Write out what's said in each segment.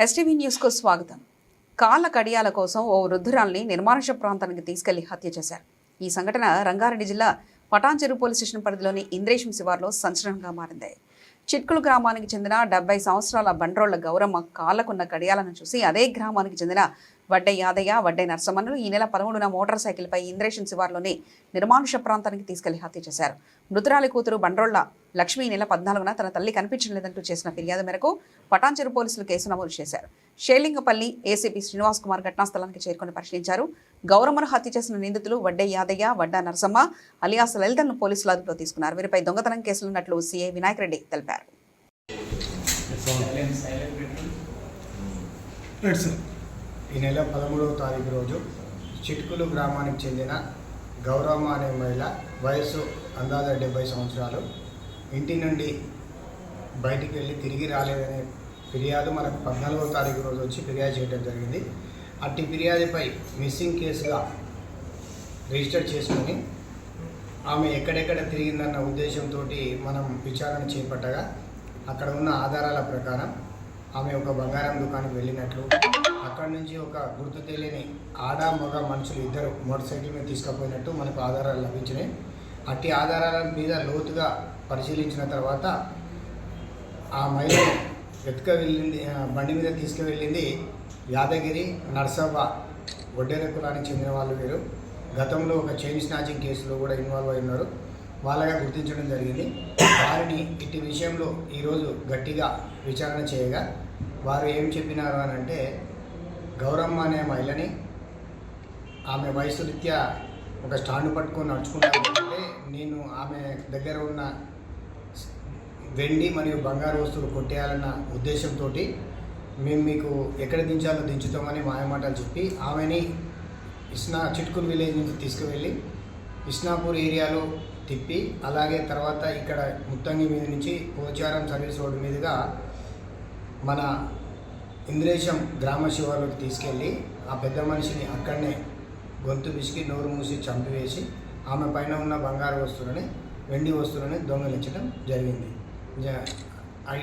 STV న్యూస్కు స్వాగతం. కాళ్ళ కడియాల కోసం ఓ వృద్ధురాల్ని నిర్మానుష్య ప్రాంతానికి తీసుకెళ్లి హత్య చేశారు. ఈ సంఘటన రంగారెడ్డి జిల్లా పటాన్చెరు పోలీస్ స్టేషన్ పరిధిలోని ఇంద్రేశం శివార్లో సంచలనంగా మారింది. చిట్కులు గ్రామానికి చెందిన 70 సంవత్సరాల బండ్రోళ్ల గౌరమ్మ కాళ్లకున్న కడియాలను చూసి అదే గ్రామానికి చెందిన వడ్డే యాదయ్య, వడ్డే నరసమ్మను ఈ నెల 13న మోటార్ సైకిల్పై ఇంద్రేశం శివార్లోని నిర్మానుష్య ప్రాంతానికి తీసుకెళ్లి హత్య చేశారు. మృతురాలి కూతురు బండ్రోళ్ల లక్ష్మి ఈ నెల 14న తన తల్లి కనిపించలేదంటూ చేసిన ఫిర్యాదు మేరకు పటాన్చెరు పోలీసులు కేసు నమోదు చేశారు. షేలింగపల్లి ఏసీపీ శ్రీనివాస్ కుమార్ ఘటనా స్థలానికి చేరుకుని పరిశీలించారు. గౌరమ్మను హత్య చేసిన నిందితులు వడ్డే యాదయ్య, వడ్డా నరసమ్మ అలియాస్ లలితను పోలీసులు అదుపులో తీసుకున్నారు. వీరిపై దొంగతనం కేసులున్నట్లు సీఐ వినాయక్ రెడ్డి తెలిపారు. ఈ నెల 13వ తారీఖు రోజు చిట్కులు గ్రామానికి చెందిన గౌరమ్మ అనే మహిళ, వయస్సు అందాజ 70 సంవత్సరాలు, ఇంటి నుండి బయటికి వెళ్ళి తిరిగి రాలేదనే ఫిర్యాదు మనకు 14వ తారీఖు రోజు వచ్చి ఫిర్యాదు చేయడం జరిగింది. అట్టి ఫిర్యాదుపై మిస్సింగ్ కేసుగా రిజిస్టర్ చేసుకొని ఆమె ఎక్కడెక్కడ తిరిగిందన్న ఉద్దేశంతో మనం విచారణ చేపట్టగా అక్కడ ఉన్న ఆధారాల ప్రకారం ఆమె ఒక బంగారం దుకాణానికి వెళ్ళినట్లు, అక్కడి నుంచి ఒక గుర్తు తెలియని ఆడ మగ మనుషులు ఇద్దరు మోటార్ సైకిల్ మీద తీసుకుపోయినట్టు మనకు ఆధారాలు లభించినాయి. అట్టి ఆధారాల మీద లోతుగా పరిశీలించిన తర్వాత ఆ మహిళ వెళ్ళింది, బండి మీద తీసుకువెళ్ళింది యాదగిరి, నర్సవ్వ, వడ్డేర కులానికి చెందిన వాళ్ళు. వీరు గతంలో ఒక చైన్ స్నాచింగ్ కేసులో కూడా ఇన్వాల్వ్ అయి ఉన్నారు. వాళ్ళగా గుర్తించడం జరిగింది. వారిని ఇట్టి విషయంలో ఈరోజు గట్టిగా విచారణ చేయగా వారు ఏం చెప్పినారు అని అంటే, గౌరమ్మ అనే మహిళని ఆమె వయసు రీత్యా ఒక స్టాండ్ పట్టుకొని నడుచుకుంటే నేను ఆమె దగ్గర ఉన్న వెండి మరియు బంగారు వస్తువులు కొట్టేయాలన్న ఉద్దేశంతో మేము మీకు ఎక్కడ దించాలో దించుతామని మాయమాటలు చెప్పి ఆమెని చిట్కుల్ విలేజ్ నుంచి తీసుకువెళ్ళి ఇస్నాపూర్ ఏరియాలో తిప్పి, అలాగే తర్వాత ఇక్కడ ముత్తంగి మీద నుంచి పోచారం సర్వీస్ రోడ్డు మీదుగా మన ఇంద్రేశం గ్రామ శివార్లోకి తీసుకెళ్ళి ఆ పెద్ద మనిషిని అక్కడనే గొంతు పిసికి నోరు మూసి చంపివేసి ఆమె పైన ఉన్న బంగారు వస్తువులని, వెండి వస్తువులని దొంగలించడం జరిగింది.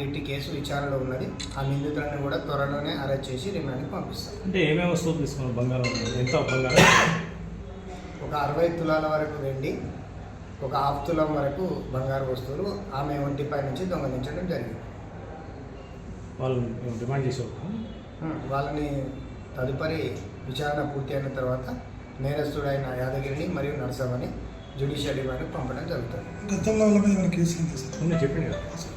ఇట్టి కేసు విచారణలో ఉన్నది. ఆ నిందితులను కూడా త్వరలోనే అరెస్ట్ చేసి రిమాండ్కి పంపిస్తారు. అంటే ఏమేమి వస్తువులు తీసుకున్నారు? బంగారం ఎంత బంగారం? ఒక 60 తులాల వరకు వెండి, ఒక 1/2 తులం వరకు బంగారు వస్తువులు ఆమె ఒంటిపై నుంచి దొంగలించడం జరిగింది. వాళ్ళు డిమాండ్ చేసేవారు. వాళ్ళని తదుపరి విచారణ పూర్తి అయిన తర్వాత నేరస్తుడైన యాదగిరిని మరియు నరసమ్మని జ్యుడిషియల్ రిమాండ్కి పంపడం జరుగుతుంది. గతంలో చెప్పండి కదా.